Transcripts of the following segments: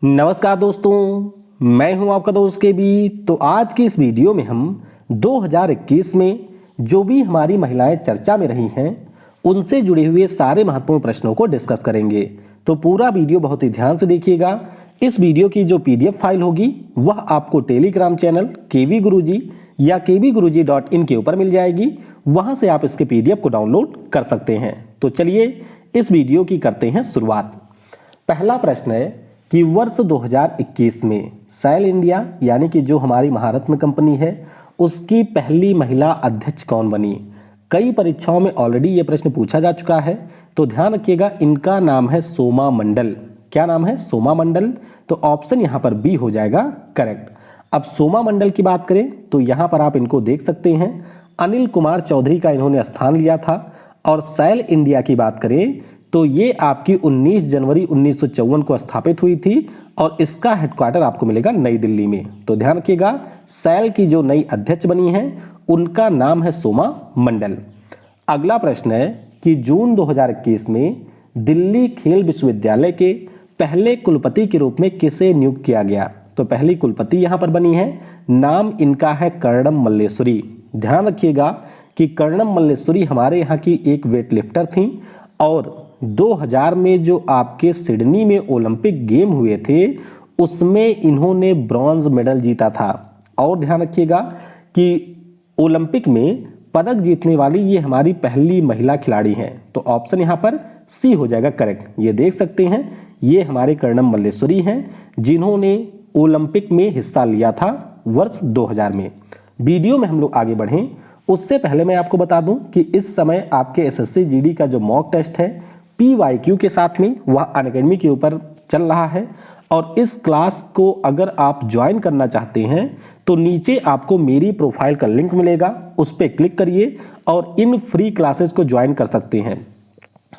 नमस्कार दोस्तों, मैं हूं आपका दोस्त के बी। तो आज की इस वीडियो में हम 2021 में जो भी हमारी महिलाएं चर्चा में रही हैं उनसे जुड़े हुए सारे महत्वपूर्ण प्रश्नों को डिस्कस करेंगे। तो पूरा वीडियो बहुत ही ध्यान से देखिएगा। इस वीडियो की जो पीडीएफ फाइल होगी वह आपको टेलीग्राम चैनल केवी गुरुजी या kvguruji.in के ऊपर मिल जाएगी। वहां से आप इसके पीडीएफ को डाउनलोड कर सकते हैं। तो चलिए इस वीडियो की करते हैं शुरुआत। पहला प्रश्न है कि वर्ष 2021 में सेल इंडिया यानी कि जो हमारी महारत्न कंपनी है उसकी पहली महिला अध्यक्ष कौन बनी। कई परीक्षाओं में ऑलरेडी ये प्रश्न पूछा जा चुका है, तो ध्यान रखिएगा। इनका नाम है सोमा मंडल। क्या नाम है? सोमा मंडल। तो ऑप्शन यहाँ पर बी हो जाएगा करेक्ट। अब सोमा मंडल की बात करें तो यहाँ पर आप इनको देख सकते हैं, अनिल कुमार चौधरी का इन्होंने स्थान लिया था। और सेल इंडिया की बात करें तो ये आपकी 19 जनवरी 1954 को स्थापित हुई थी और इसका हेडक्वार्टर आपको मिलेगा नई दिल्ली में। तो ध्यान रखिएगा, सेल की जो नई अध्यक्ष बनी है उनका नाम है सोमा मंडल। अगला प्रश्न है कि जून 2021 में दिल्ली खेल विश्वविद्यालय के पहले कुलपति के रूप में किसे नियुक्त किया गया। तो पहली कुलपति यहाँ पर बनी है, नाम इनका है कर्णम मल्लेश्वरी। ध्यान रखिएगा कि कर्णम मल्लेश्वरी हमारे यहाँ की एक वेट लिफ्टर थी और 2000 में जो आपके सिडनी में ओलंपिक गेम हुए थे उसमें इन्होंने ब्रॉन्ज मेडल जीता था। और ध्यान रखिएगा कि ओलंपिक में पदक जीतने वाली ये हमारी पहली महिला खिलाड़ी हैं। तो ऑप्शन यहाँ पर सी हो जाएगा करेक्ट। ये देख सकते हैं, ये हमारे कर्णम मल्लेश्वरी हैं जिन्होंने ओलंपिक में हिस्सा लिया था वर्ष 2000 में। वीडियो में हम लोग आगे बढ़ें उससे पहले मैं आपको बता दूं कि इस समय आपके एसएससी जीडी का जो मॉक टेस्ट है PYQ के साथ में वह अनअकैडमी के ऊपर चल रहा है। और इस क्लास को अगर आप ज्वाइन करना चाहते हैं तो नीचे आपको मेरी प्रोफाइल का लिंक मिलेगा, उस पर क्लिक करिए और इन फ्री क्लासेस को ज्वाइन कर सकते हैं।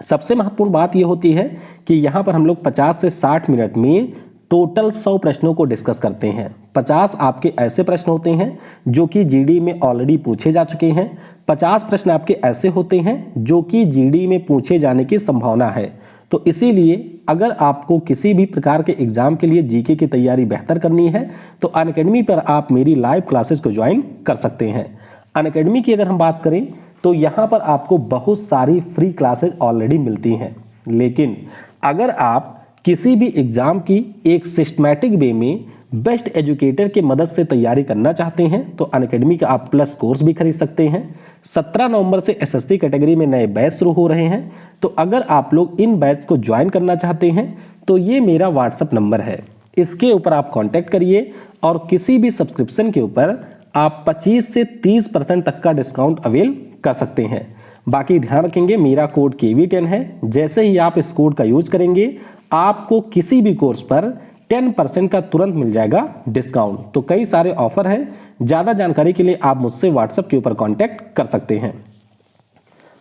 सबसे महत्वपूर्ण बात यह होती है कि यहाँ पर हम लोग 50 से 60 मिनट में टोटल 100 प्रश्नों को डिस्कस करते हैं। 50 आपके ऐसे प्रश्न होते हैं जो कि जीडी में ऑलरेडी पूछे जा चुके हैं। 50 प्रश्न आपके ऐसे होते हैं जो कि जीडी में पूछे जाने की संभावना है। तो इसीलिए अगर आपको किसी भी प्रकार के एग्जाम के लिए जीके की तैयारी बेहतर करनी है तो अनअकैडमी पर आप मेरी लाइव क्लासेस को ज्वाइन कर सकते हैं। अनअकैडमी की अगर हम बात करें तो यहाँ पर आपको बहुत सारी फ्री क्लासेस ऑलरेडी मिलती हैं, लेकिन अगर आप किसी भी एग्जाम की एक सिस्टमैटिक वे में बेस्ट एजुकेटर की मदद से तैयारी करना चाहते हैं तो अनअकैडमी का आप प्लस कोर्स भी खरीद सकते हैं। 17 नवंबर से एसएससी कैटेगरी में नए बैच शुरू हो रहे हैं। तो अगर आप लोग इन बैच को ज्वाइन करना चाहते हैं तो ये मेरा व्हाट्सएप नंबर है, इसके ऊपर आप कॉन्टैक्ट करिए और किसी भी सब्सक्रिप्शन के ऊपर आप 25 से 30% तक का डिस्काउंट अवेल कर सकते हैं। बाकी ध्यान रखेंगे, मेरा कोड KV10 है। जैसे ही आप इस कोड का यूज करेंगे आपको किसी भी कोर्स पर 10% का तुरंत मिल जाएगा डिस्काउंट। तो कई सारे ऑफर हैं। ज़्यादा जानकारी के लिए आप मुझसे व्हाट्सएप के ऊपर कांटेक्ट कर सकते हैं।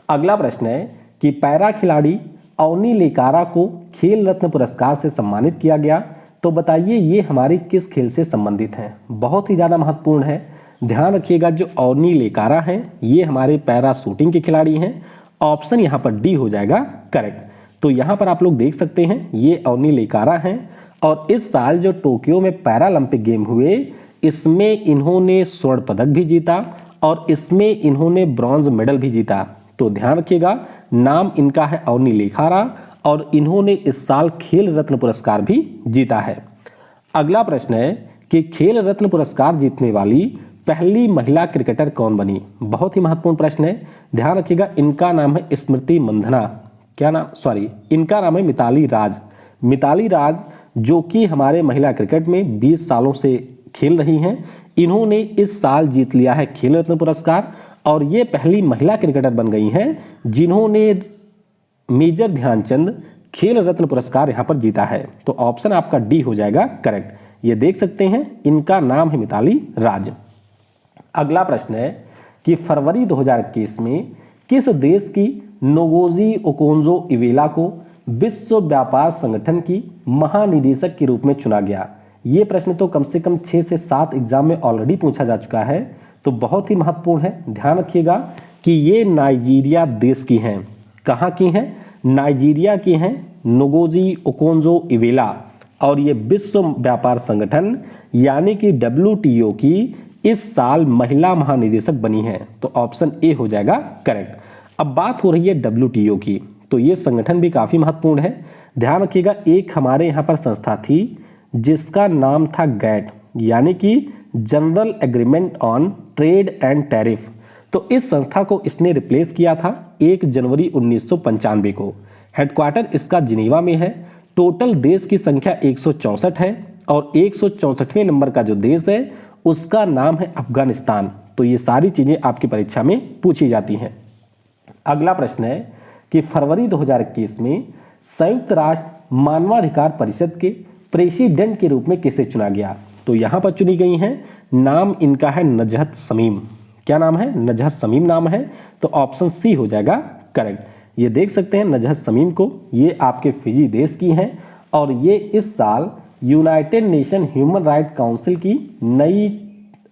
अगला प्रश्न है कि पैरा खिलाड़ी अवनी लेकारा को खेल रत्न पुरस्कार से सम्मानित किया गया। तो बताइए ये हमारी किस खेल से संबंधित है। बहुत ही ज़्यादा महत्वपूर्ण है। ध्यान रखिएगा, जो अवनी लेकारा हैं ये हमारे पैरा शूटिंग के खिलाड़ी हैं। ऑप्शन यहाँ पर डी हो जाएगा करेक्ट। तो यहाँ पर आप लोग देख सकते हैं ये अवनी लेकारा हैं और इस साल जो टोक्यो में पैरालंपिक गेम हुए इसमें इन्होंने स्वर्ण पदक भी जीता और इसमें इन्होंने ब्रॉन्ज मेडल भी जीता। तो ध्यान रखिएगा, नाम इनका है अवनी लेकारा और इन्होंने इस साल खेल रत्न पुरस्कार भी जीता है। अगला प्रश्न है कि खेल रत्न पुरस्कार जीतने वाली पहली महिला क्रिकेटर कौन बनी। बहुत ही महत्वपूर्ण प्रश्न है। ध्यान रखिएगा, इनका नाम है स्मृति मंधना। इनका नाम है मिताली राज। मिताली राज जो कि हमारे महिला क्रिकेट में 20 सालों से खेल रही हैं, इन्होंने इस साल जीत लिया है खेल रत्न पुरस्कार और ये पहली महिला क्रिकेटर बन गई हैं जिन्होंने मेजर ध्यानचंद खेल रत्न पुरस्कार यहाँ पर जीता है। तो ऑप्शन आपका डी हो जाएगा करेक्ट। ये देख सकते हैं, इनका नाम है मिताली राज। अगला प्रश्न है कि फरवरी 2021 में किस देश की नोगोजी ओकोंजो इवेला को विश्व व्यापार संगठन की महानिदेशक के रूप में चुना गया। ये प्रश्न तो कम से कम 6 से 7 एग्जाम में ऑलरेडी पूछा जा चुका है, तो बहुत ही महत्वपूर्ण है। ध्यान रखिएगा कि ये नाइजीरिया देश की हैं। कहाँ की हैं? नाइजीरिया की हैं नोगोजी ओकोंजो इवेला। और ये विश्व व्यापार संगठन यानी कि WTO की इस साल महिला महानिदेशक बनी हैं। तो ऑप्शन ए हो जाएगा करेक्ट। अब बात हो रही है WTO की, तो ये संगठन भी काफ़ी महत्वपूर्ण है। ध्यान रखिएगा, एक हमारे यहाँ पर संस्था थी जिसका नाम था गैट यानी कि general agreement on trade and tariff. तो इस संस्था को इसने रिप्लेस किया था 1 जनवरी 1995 को। हेडक्वार्टर इसका जिनेवा में है। टोटल देश की संख्या 164 है और 164वें नंबर का जो देश है उसका नाम है अफगानिस्तान। तो ये सारी चीज़ें आपकी परीक्षा में पूछी जाती हैं। अगला प्रश्न है कि फरवरी 2021 में संयुक्त राष्ट्र मानवाधिकार परिषद के प्रेसिडेंट के रूप में किसे चुना गया? तो यहाँ पर चुनी गई हैं, नाम इनका है नजहत समीम। क्या नाम है? नजहत समीम नाम है। तो ऑप्शन सी हो जाएगा करेक्ट। ये देख सकते हैं नजहत समीम को, ये आपके फिजी देश की हैं और ये इस साल United nation human right council की नई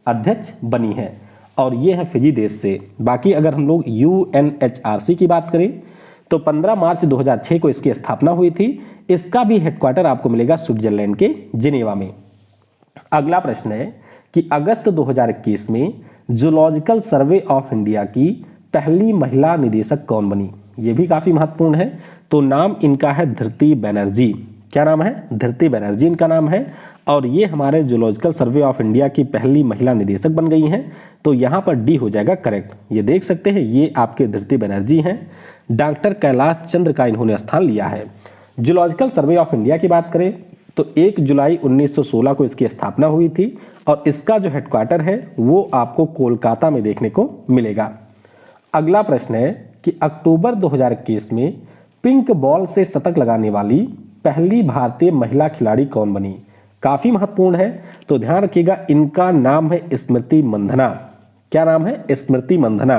अध्यक्ष बनी है और ये है फिजी देश से। बाकी अगर हम लोग UNHRC की बात करें तो 15 मार्च 2006 को इसकी स्थापना हुई थी। इसका भी हेडक्वार्टर आपको मिलेगा स्विट्जरलैंड के जिनेवा में। अगला प्रश्न है कि अगस्त 2021 में जूलॉजिकल सर्वे ऑफ इंडिया की पहली महिला निदेशक कौन बनी? ये भी काफ़ी महत्वपूर्ण है। तो नाम इनका है धृति बनर्जी। क्या नाम है? धृति बनर्जी इनका नाम है और ये हमारे जूलॉजिकल सर्वे ऑफ इंडिया की पहली महिला निदेशक बन गई हैं। तो यहाँ पर डी हो जाएगा करेक्ट। ये देख सकते हैं, ये आपके धृति बनर्जी हैं। डॉक्टर कैलाश चंद्र का इन्होंने स्थान लिया है। जूलॉजिकल सर्वे ऑफ इंडिया की बात करें तो 1 जुलाई 1916 को इसकी स्थापना हुई थी और इसका जो हेडक्वार्टर है वो आपको कोलकाता में देखने को मिलेगा। अगला प्रश्न है कि अक्टूबर 2021 में पिंक बॉल से शतक लगाने वाली पहली भारतीय महिला खिलाड़ी कौन बनी? काफ़ी महत्वपूर्ण है। तो ध्यान रखिएगा, इनका नाम है स्मृति मंधना। क्या नाम है? स्मृति मंधना।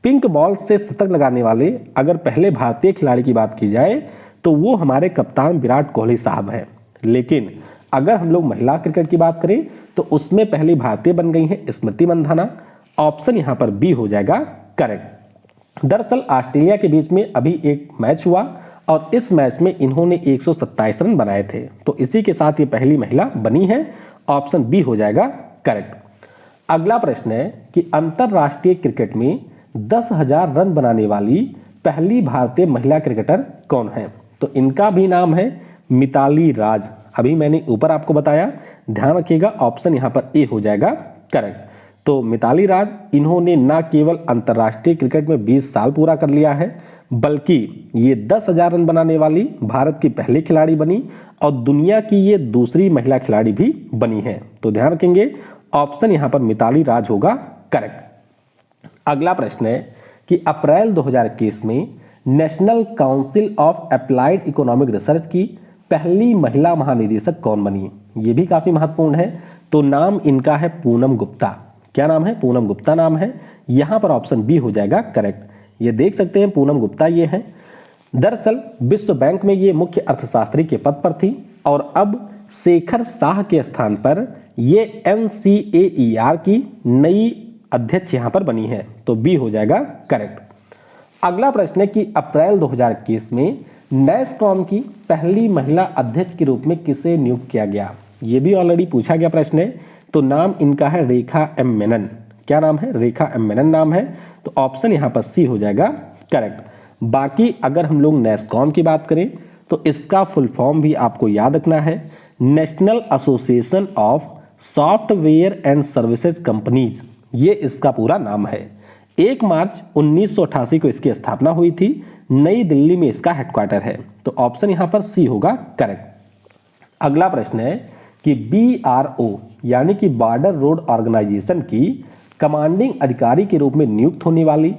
पिंक बॉल से शतक लगाने वाले अगर पहले भारतीय खिलाड़ी की बात की जाए तो वो हमारे कप्तान विराट कोहली साहब हैं, लेकिन अगर हम लोग महिला क्रिकेट की बात करें तो उसमें पहली भारतीय बन गई है स्मृति मंधाना। ऑप्शन यहाँ पर बी हो जाएगा करेक्ट। दरअसल ऑस्ट्रेलिया के बीच में अभी एक मैच हुआ और इस मैच में इन्होंने 127 रन बनाए थे, तो इसी के साथ ये पहली महिला बनी है। ऑप्शन बी हो जाएगा करेक्ट। अगला प्रश्न है कि अंतरराष्ट्रीय क्रिकेट में 10,000 रन बनाने वाली पहली भारतीय महिला क्रिकेटर कौन है? तो इनका भी नाम है मिताली राज। अभी मैंने ऊपर आपको बताया, ध्यान रखिएगा, ऑप्शन यहाँ पर ए हो जाएगा करेक्ट। तो मिताली राज इन्होंने न केवल अंतर्राष्ट्रीय क्रिकेट में 20 साल पूरा कर लिया है, बल्कि ये 10,000 रन बनाने वाली भारत की पहली खिलाड़ी बनी और दुनिया की ये दूसरी महिला खिलाड़ी भी बनी है। तो ध्यान रखेंगे, ऑप्शन यहाँ पर मिताली राज होगा करेक्ट। अगला प्रश्न है कि अप्रैल 2021 में national council of applied economic research की पहली महिला महानिदेशक कौन बनी? ये भी काफ़ी महत्वपूर्ण है। तो नाम इनका है पूनम गुप्ता। क्या नाम है? पूनम गुप्ता नाम है। यहाँ पर ऑप्शन बी हो जाएगा करेक्ट। ये देख सकते हैं पूनम गुप्ता ये हैं। दरअसल विश्व बैंक में ये मुख्य अर्थशास्त्री के पद पर थी और अब शेखर शाह के स्थान पर ये NCAER की नई अध्यक्ष यहाँ पर बनी है। तो बी हो जाएगा करेक्ट। अगला प्रश्न है कि अप्रैल 2021 में नैसकॉम की पहली महिला अध्यक्ष के रूप में किसे नियुक्त किया गया? ये भी ऑलरेडी पूछा गया प्रश्न है। तो नाम इनका है रेखा एम मेनन। क्या नाम है? रेखा एम मेनन नाम है। तो ऑप्शन यहाँ पर सी हो जाएगा करेक्ट। बाकी अगर हम लोग नैसकॉम की बात करें तो इसका फुल फॉर्म भी आपको याद रखना है, national association of software and services companies, ये इसका पूरा नाम है। 1 मार्च 1988 को इसकी स्थापना हुई थी। नई दिल्ली में इसका हेडक्वार्टर है। तो ऑप्शन यहाँ पर सी होगा करेक्ट। अगला प्रश्न है कि BRO यानी कि बॉर्डर रोड ऑर्गेनाइजेशन की कमांडिंग अधिकारी के रूप में नियुक्त होने वाली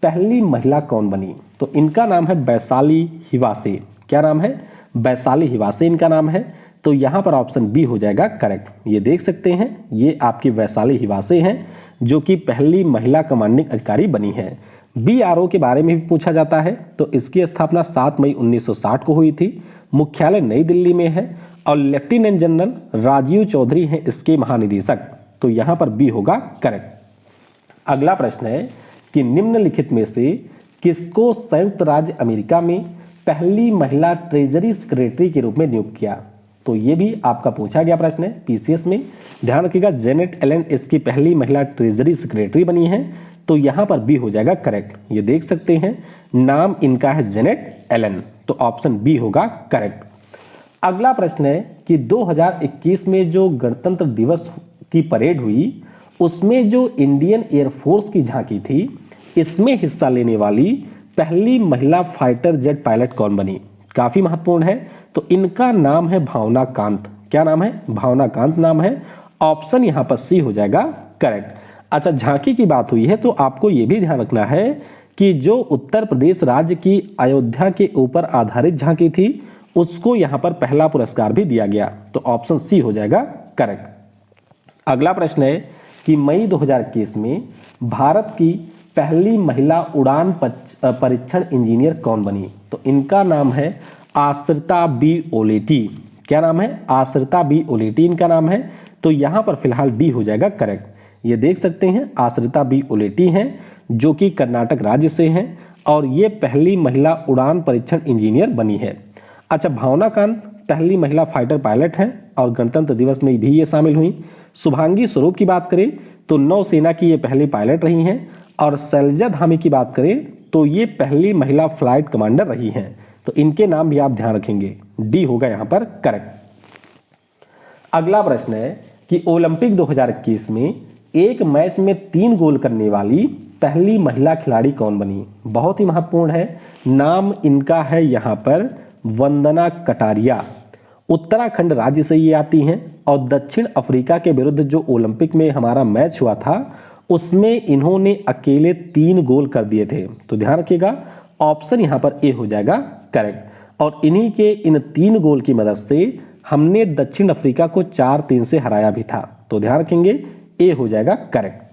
पहली महिला कौन बनी? तो इनका नाम है वैशाली हिवासे। क्या नाम है? वैशाली हिवासे इनका नाम है। तो यहाँ पर ऑप्शन बी हो जाएगा करेक्ट। ये देख सकते हैं, ये आपकी वैशाली हिवासे हैं जो कि पहली महिला कमांडिंग अधिकारी बनी है। BRO के बारे में भी पूछा जाता है। तो इसकी स्थापना 7 मई 1960 को हुई थी। मुख्यालय नई दिल्ली में है और लेफ्टिनेंट जनरल राजीव चौधरी हैं इसके महानिदेशक। तो यहाँ पर बी होगा करेक्ट। अगला प्रश्न है कि निम्नलिखित में से किसको संयुक्त राज्य अमेरिका में पहली महिला ट्रेजरी सेक्रेटरी के रूप में नियुक्त किया? तो ये भी आपका पूछा गया प्रश्न है पीसीएस में। ध्यान रखिएगा, जेनेट एलन इसकी पहली महिला ट्रेजरी सेक्रेटरी बनी है, तो यहाँ पर बी हो जाएगा करेक्ट। ये देख सकते हैं, नाम इनका है जेनेट एलन, तो ऑप्शन बी होगा करेक्ट। अगला प्रश्न है कि 2021 में जो गणतंत्र दिवस की परेड हुई, उसमें जो इंडियन एयरफोर्स की झांकी थी, इसमें हिस्सा लेने वाली पहली महिला फाइटर जेट पायलट कौन बनी? काफी महत्वपूर्ण है। तो इनका नाम है भावना कांत। क्या नाम है? भावना कांत नाम है। ऑप्शन यहां पर सी हो जाएगा करेक्ट। अच्छा, झांकी की बात हुई है तो आपको यह भी ध्यान रखना है कि जो उत्तर प्रदेश राज्य की अयोध्या के ऊपर आधारित झांकी थी, उसको यहां पर पहला पुरस्कार भी दिया गया, तो ऑप्शन सी हो जाएगा करेक्ट। अगला प्रश्न है कि मई 2021 में भारत की पहली महिला उड़ान परीक्षण इंजीनियर कौन बनी? तो इनका नाम है आश्रिता बी ओलेटी। क्या नाम है? आश्रिता बी ओलेटी इनका नाम है। तो यहां पर फिलहाल डी हो जाएगा करेक्ट। ये देख सकते हैं, आश्रिता बी ओलेटी हैं जो कि कर्नाटक राज्य से हैं और ये पहली महिला उड़ान परीक्षण इंजीनियर बनी है। अच्छा, भावना कांत पहली महिला फाइटर पायलट हैं और गणतंत्र दिवस में भी ये शामिल हुई। शुभांगी स्वरूप की बात करें तो नौसेना की ये पहली पायलट रही हैं और शैलजा धामी की बात करें तो ये पहली महिला फ्लाइट कमांडर रही हैं। तो इनके नाम भी आप ध्यान रखेंगे, डी होगा यहां पर करेक्ट। अगला प्रश्न है कि ओलंपिक 2021 में एक मैच में 3 गोल करने वाली पहली महिला खिलाड़ी कौन बनी? बहुत ही महत्वपूर्ण है, नाम इनका है यहां पर वंदना कटारिया। उत्तराखंड राज्य से ये आती हैं और दक्षिण अफ्रीका के विरुद्ध जो ओलंपिक में हमारा मैच हुआ था, उसमें इन्होंने अकेले 3 गोल कर दिए थे। तो ध्यान रखिएगा, ऑप्शन यहां पर ए हो जाएगा करेक्ट। और इन्हीं के इन 3 गोल की मदद से हमने दक्षिण अफ्रीका को 4-3 से हराया भी था। तो ध्यान रखेंगे, ए हो जाएगा करेक्ट।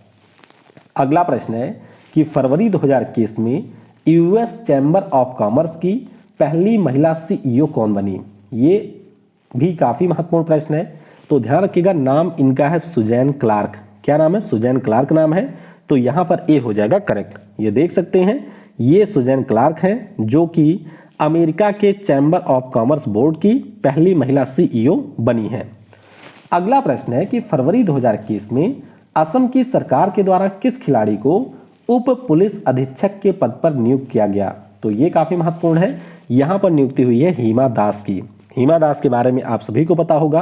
अगला प्रश्न है कि फरवरी 2021 में यूएस चैम्बर ऑफ कॉमर्स की पहली महिला सीईओ कौन बनी? ये भी काफी महत्वपूर्ण प्रश्न है, तो ध्यान रखिएगा, नाम इनका है सुजैन क्लार्क। क्या नाम है? सुजैन क्लार्क नाम है। तो यहां पर ए हो जाएगा करेक्ट। ये देख सकते हैं, ये सुजैन क्लार्क हैं जो कि अमेरिका के चैम्बर ऑफ कॉमर्स बोर्ड की पहली महिला सीईओ बनी है। अगला प्रश्न है कि फरवरी 2021 में असम की सरकार के द्वारा किस खिलाड़ी को उप पुलिस अधीक्षक के पद पर नियुक्त किया गया? तो ये काफी महत्वपूर्ण है। यहां पर नियुक्ति हुई है हिमा दास की। हिमा दास के बारे में आप सभी को पता होगा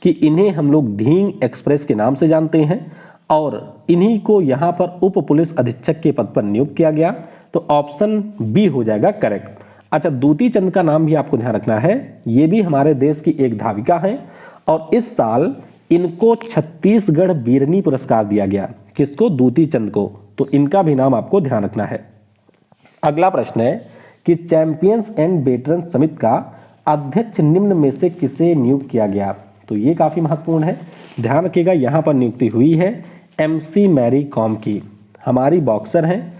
कि इन्हें हम लोग ढींग एक्सप्रेस के नाम से जानते हैं और इन्हीं को यहां पर उप पुलिस अधीक्षक के पद पर नियुक्त किया गया। तो ऑप्शन बी हो जाएगा करेक्ट। अच्छा, दूती चंद का नाम भी आपको ध्यान रखना है। ये भी हमारे देश की एक धाविका है और इस साल इनको छत्तीसगढ़ बीरनी पुरस्कार दिया गया। किसको? दूती चंद को। तो इनका भी नाम आपको ध्यान रखना है। अगला प्रश्न है कि चैंपियंस एंड वेटरन समिति का अध्यक्ष निम्न में से किसे नियुक्त किया गया? तो ये काफी महत्वपूर्ण है, ध्यान रखिएगा, यहां पर नियुक्ति हुई है एमसी मैरी कॉम की। हमारी बॉक्सर हैं,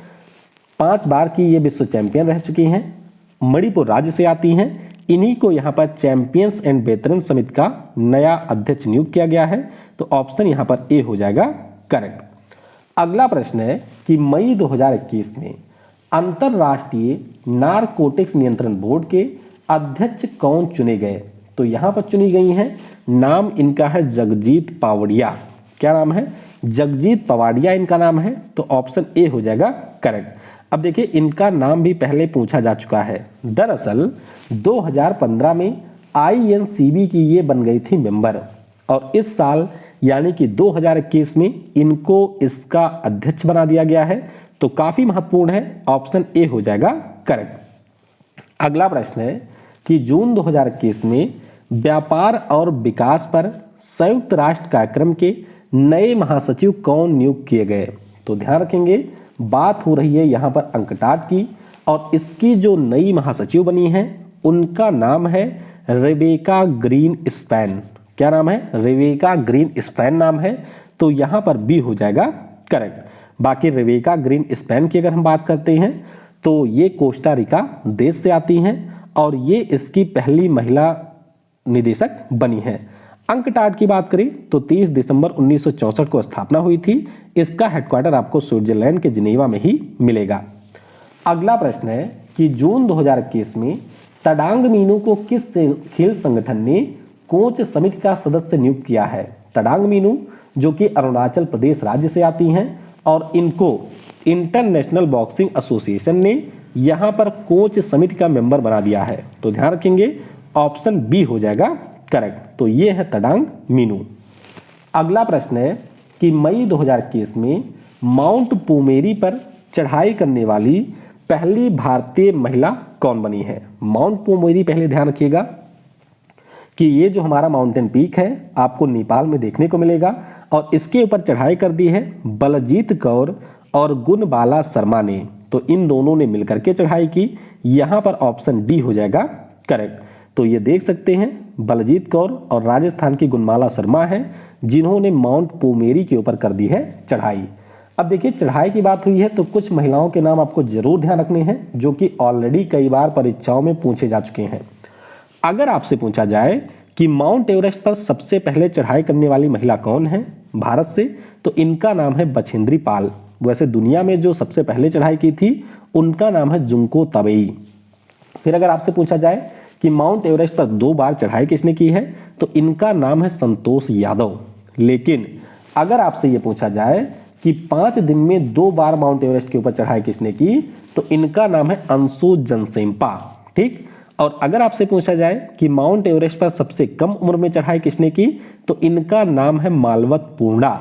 5 बार की ये विश्व चैंपियन रह चुकी हैं, मणिपुर राज्य से आती हैं। इन्हीं को यहां पर चैंपियंस एंड वेटरन समिति का नया अध्यक्ष नियुक्त किया गया है। तो ऑप्शन यहां पर ए हो जाएगा करेक्ट। अगला प्रश्न है कि मई 2021 में अंतरराष्ट्रीय नारकोटिक्स नियंत्रण बोर्ड के अध्यक्ष कौन चुने गए? तो यहां पर चुनी गई हैं, नाम इनका है जगजीत पवाडिया। क्या नाम है? जगजीत पवाडिया इनका नाम है। तो ऑप्शन ए हो जाएगा करेक्ट। अब देखिए, इनका नाम भी पहले पूछा जा चुका है। दरअसल 2015 में आईएनसीबी की ये बन गई थी मेंबर और इस साल यानी कि 2021 में इनको इसका अध्यक्ष बना दिया गया है। तो काफी महत्वपूर्ण है, ऑप्शन ए हो जाएगा करेक्ट। अगला प्रश्न है कि जून 2021 में व्यापार और विकास पर संयुक्त राष्ट्र कार्यक्रम के नए महासचिव कौन नियुक्त किए गए? तो ध्यान रखेंगे, बात हो रही है यहां पर अंकटाट की और इसकी जो नई महासचिव बनी है उनका नाम है रेबेका ग्रीन स्पैन। क्या नाम है? रेबेका ग्रीन स्पैन नाम है। तो यहां पर बी हो जाएगा करेक्ट। बाकी रेबेका ग्रीन स्पैन की अगर हम बात करते हैं तो ये कोस्टा रिका देश से आती हैं और ये इसकी पहली महिला निदेशक बनी है। अंकटाट की बात करें तो 30 दिसंबर 1964 को स्थापना हुई थी। इसका हेडक्वार्टर आपको स्विट्जरलैंड के जिनेवा में ही मिलेगा। अगला प्रश्न है कि जून 2021 में तडांग मीनू को किस खेल संगठन ने कोच समिति का सदस्य नियुक्त किया है? तडांग मीनू, जो कि अरुणाचल प्रदेश राज्य से आती हैं और इनको इंटरनेशनल बॉक्सिंग एसोसिएशन ने यहाँ पर कोच समिति का मेंबर बना दिया है। तो ध्यान रखेंगे ऑप्शन बी हो जाएगा करेक्ट। तो ये है तडांग मीनू। अगला प्रश्न है कि मई 2021 में माउंट पूमेरी पर चढ़ाई करने वाली पहली भारतीय महिला कौन बनी है? माउंट पूमेरी, पहले ध्यान रखिएगा कि ये जो हमारा माउंटेन पीक है आपको नेपाल में देखने को मिलेगा और इसके ऊपर चढ़ाई कर दी है बलजीत कौर और गुणबाला शर्मा ने। तो इन दोनों ने मिलकर के चढ़ाई की। यहाँ पर ऑप्शन डी हो जाएगा करेक्ट। तो ये देख सकते हैं बलजीत कौर और राजस्थान की गुणमाला शर्मा है जिन्होंने माउंट पूमेरी के ऊपर कर दी है चढ़ाई। अब देखिए चढ़ाई की बात हुई है तो कुछ महिलाओं के नाम आपको जरूर ध्यान रखने हैं जो कि ऑलरेडी कई बार परीक्षाओं में पूछे जा चुके हैं। अगर आपसे पूछा जाए कि माउंट एवरेस्ट पर सबसे पहले चढ़ाई करने वाली महिला कौन है भारत से, तो इनका नाम है बछेंद्री पाल। वैसे दुनिया में जो सबसे पहले चढ़ाई की थी उनका नाम है जुंको तबेई। फिर अगर आपसे पूछा जाए कि माउंट एवरेस्ट पर 2 बार चढ़ाई किसने की है, तो इनका नाम है संतोष यादव। लेकिन अगर आपसे ये पूछा जाए कि 5 दिन में 2 बार माउंट एवरेस्ट के ऊपर चढ़ाई किसने की, तो इनका नाम है अंशु जनसेम्पा। ठीक। और अगर आपसे पूछा जाए कि माउंट एवरेस्ट पर सबसे कम उम्र में चढ़ाई किसने की, तो इनका नाम है मालवत पूर्णा।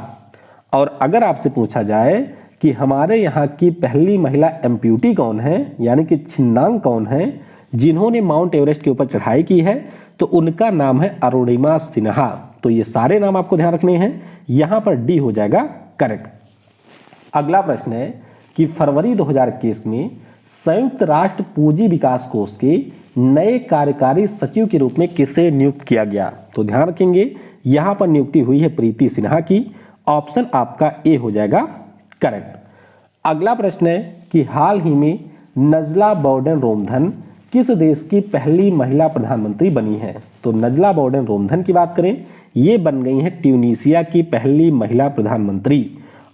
और अगर आपसे पूछा जाए कि हमारे यहाँ की पहली महिला एम्प्यूटी कौन है, यानी कि छिन्नांग कौन है जिन्होंने माउंट एवरेस्ट के ऊपर चढ़ाई की है, तो उनका नाम है अरुणिमा सिन्हा। तो ये सारे नाम आपको ध्यान रखने हैं। यहाँ पर डी हो जाएगा करेक्ट। अगला प्रश्न है कि फरवरी 2021 में संयुक्त राष्ट्र पूंजी विकास कोष के नए कार्यकारी सचिव के रूप में किसे नियुक्त किया गया? तो ध्यान रखेंगे यहाँ पर नियुक्ति हुई है प्रीति सिन्हा की। ऑप्शन आपका ए हो जाएगा करेक्ट। अगला प्रश्न है कि हाल ही में नजला बोर्डन रोमधन किस देश की पहली महिला प्रधानमंत्री बनी है? तो नजला बोर्डन रोमधन की बात करें, ये बन गई है ट्यूनीसिया की पहली महिला प्रधानमंत्री।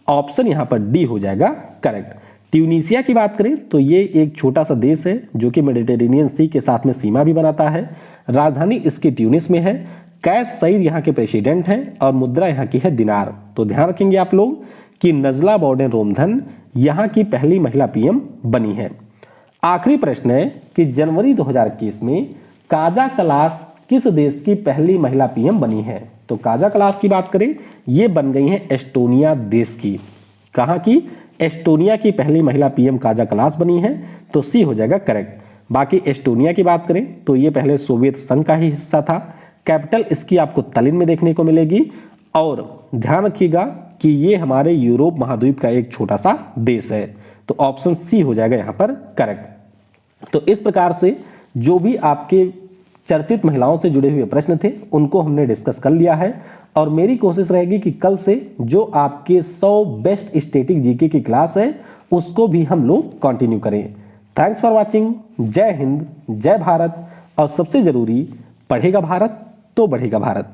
ऑप्शन यहाँ पर डी हो जाएगा करेक्ट। ट्यूनीसिया की बात करें तो ये एक छोटा सा देश है जो कि मेडिटेरेनियन सी के साथ में सीमा भी बनाता है। राजधानी इसकी ट्यूनिस में है। कैस सईद यहाँ के प्रेसिडेंट हैं और मुद्रा यहाँ की है दिनार। तो ध्यान रखेंगे आप लोग कि नजला बोर्डन रोमधन यहाँ की पहली महिला पीएम बनी है। आखिरी प्रश्न है कि जनवरी 2021 में काजा कलास किस देश की पहली महिला पीएम बनी है? तो काजा कलास की बात करें, ये बन गई है एस्टोनिया देश की। कहाँ की? एस्टोनिया की पहली महिला पीएम काजा कलास बनी है। तो सी हो जाएगा करेक्ट। बाकी एस्टोनिया की बात करें तो ये पहले सोवियत संघ का ही हिस्सा था। कैपिटल इसकी आपको तलिन में देखने को मिलेगी। और ध्यान रखिएगा कि ये हमारे यूरोप महाद्वीप का एक छोटा सा देश है। तो ऑप्शन सी हो जाएगा यहाँ पर करेक्ट। तो इस प्रकार से जो भी आपके चर्चित महिलाओं से जुड़े हुए प्रश्न थे उनको हमने डिस्कस कर लिया है। और मेरी कोशिश रहेगी कि कल से जो आपके 100 बेस्ट स्टैटिक जीके की क्लास है उसको भी हम लोग कंटिन्यू करें। Thanks for watching. जय हिंद, जय भारत। और सबसे जरूरी, पढ़ेगा भारत तो बढ़ेगा भारत।